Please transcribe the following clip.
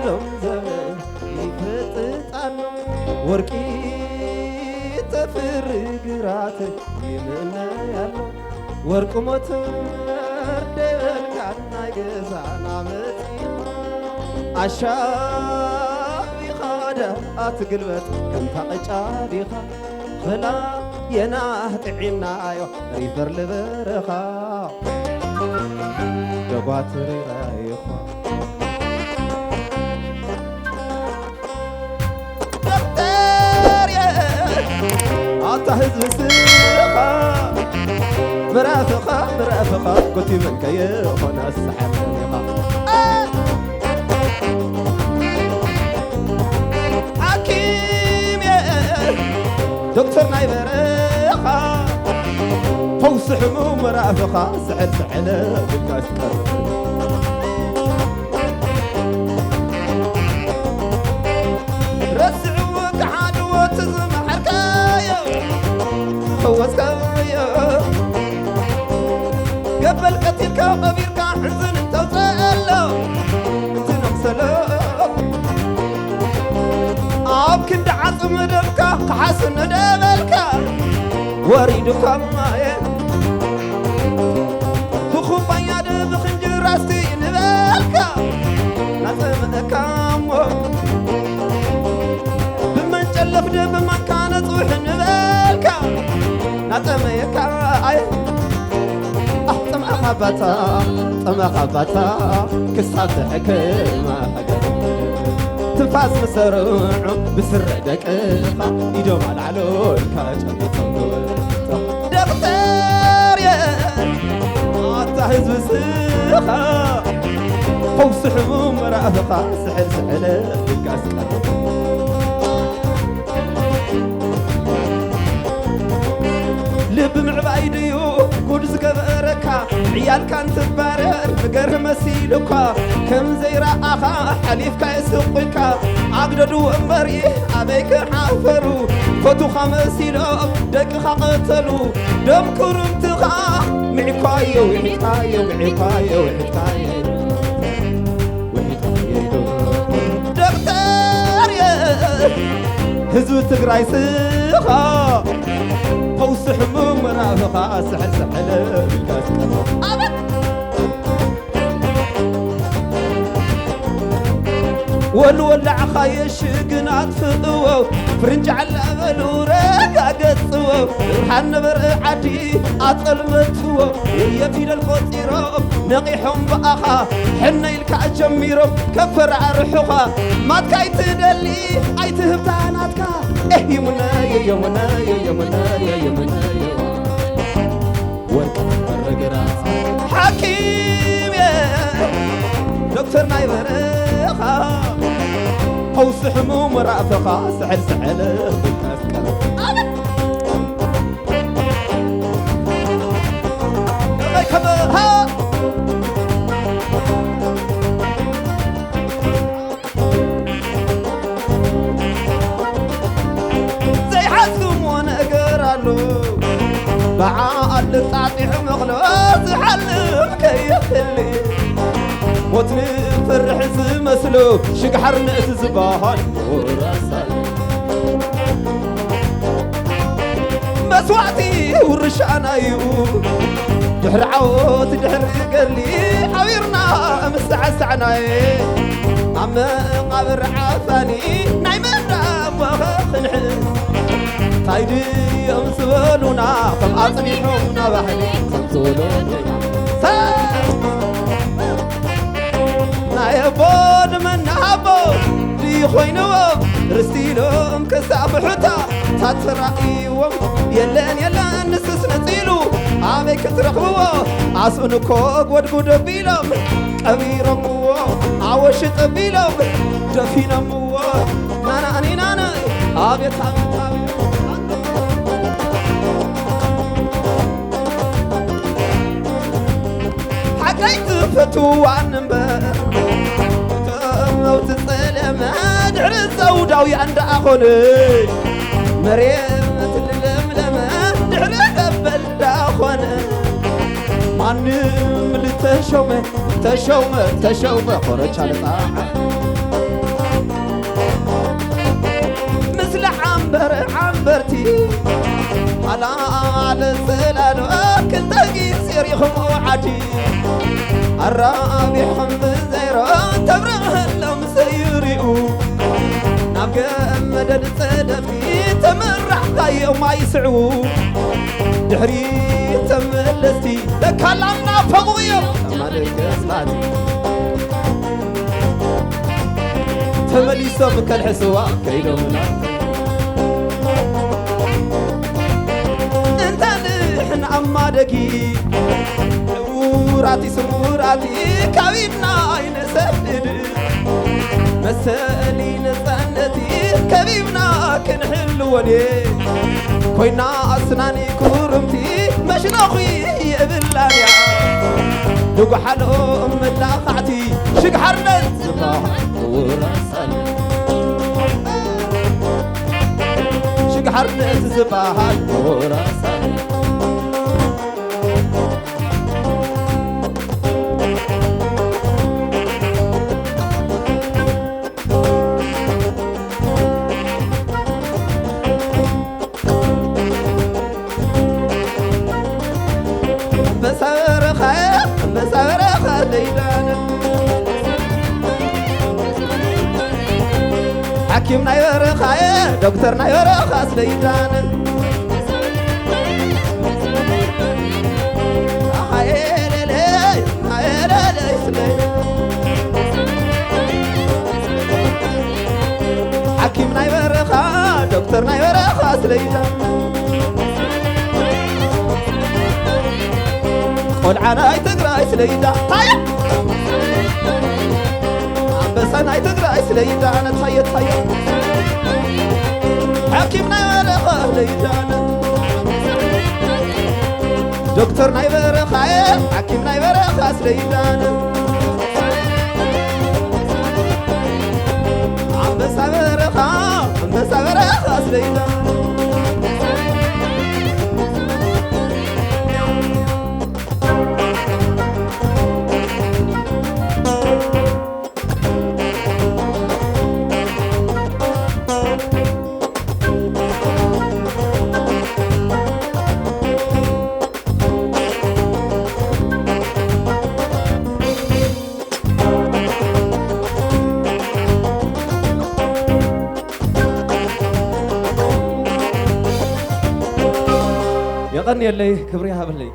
كلهم زمن يفتطان ورقي تفرق راتي يمنا يالو ورق موتر دل كان يغزانا متي عشابي خادا اتقلبت كم تقጫዲኻ خلا يناه تعينايو ريفر لبرخا دغواتر رايخا دكتور يا عطاهز بسخا مرافقة قلت من كيخون السحر حكيم يا دكتور نايبرخا فوس حموم مرافقة سحر سحلة بالكاس رسعوك عدو تزم حركايا فوس كايا قبل قتلك وقبيرك حزن انت وصلو انت نقسلو عابك عظم دبك حسن دبلك وريدك مايه تخوبايا دب خنجر راستي نبلك نظمك امو بمن جلف دب من كان صوح نبلك نظمك ايه طمخبتا كسات حكمة تنفاس مسرع بسر دقيقة يدوم على العلول كاجم دكتور يا عطاهز بسخة فوس حموم مرافقة سحل سحلة بالكاسكة لب معبايديو قدس كبركا عيال كان تبارر فقر مسيلكا كم زيرا أخا حليف كايسقكا عقددو أمبري أبيك حافرو فتو خمسيلو دك خاقتلو دم كرمتخا معكايو وحكايو معكايو وحكايو دكتور يا هزو تقراي سخا فوس حموم مرافقة سحل سحلة بالكاس والولع خايش قنات فقوو فرنج على أبلو رقا قصوو رحان برق عدي أطل متفوو ويفيد الخطيرو نقيحهم بأخا حنا يلكع جميرو كفر عرحوخا ما تكاي تدلي أي تهبتاناتكا إيه يمنايا يمنايا يمنايا يمنايا والرقراس حكيم يا دكتور نايبرخا فوس حموم رافقة سحل سحلة بالكاسكة كبها زي حسوم وانا اقرالو بعال تعطيح مغلوز حلم كي يخلي وطني فرح مسلو شقحر نأس زباهان وراسل مسوعتي ورشانا يو دحر عوت دحر قلي حويرنا مسعسعنا عم قابر عفاني نايمنا وخنحس تايدي يوم سبلونا قم أطنيحونا بحلي سمسولونا يا بود من هبو دي خوينو رستيلهم كساب حتا تاترائيوم يلان يلان نسس نتيلو عامي كترخبو عصنكو قودقو دبيلهم كبيرمو عوش تبيلهم دفينمو نانا أني نانا عابي تامي تامي حقايت فتو عنبر وتسلم دحر الزوداوي عند أخوني مريم تلملم دحر قبل أخوني مانم اللي تشومه خرج على طاعة على الزلال كنت قيسير يخم عدي الرابحهم بزيرو تبره لهم سيريو نابقى مدد صدفي تمرح قاي وما يسعو دحري تملستي لكلامنا فوقيو مالك اسمعني تمليسو بكالحسوا كيلو انت نحن عما دقي وراتي سموراتي كبيبنا اين سدد مسالي نصنتي كبيبنا كنحل ولي كوينا اسناني كورمتي مشناخي يبلانيا دوق حلو ملاخعتي شق حرنت صباح وراسل شق حرنت صباح وراسل بسرخة ليلان حكيمنا يورخة دكتورنا يورخة ليلان حكيمنا يورخة دكتورنا يورخة ليلان قول عنا تقرأ سليدا طيب بس أنا تقرأ سليدا أنا تخيط خيط حكيمنا يبرخ ليدا دكتورنا يبرخ حكيمنا يبرخ سليدا بس أبرخ سليدا يغني اللي كبريها باللي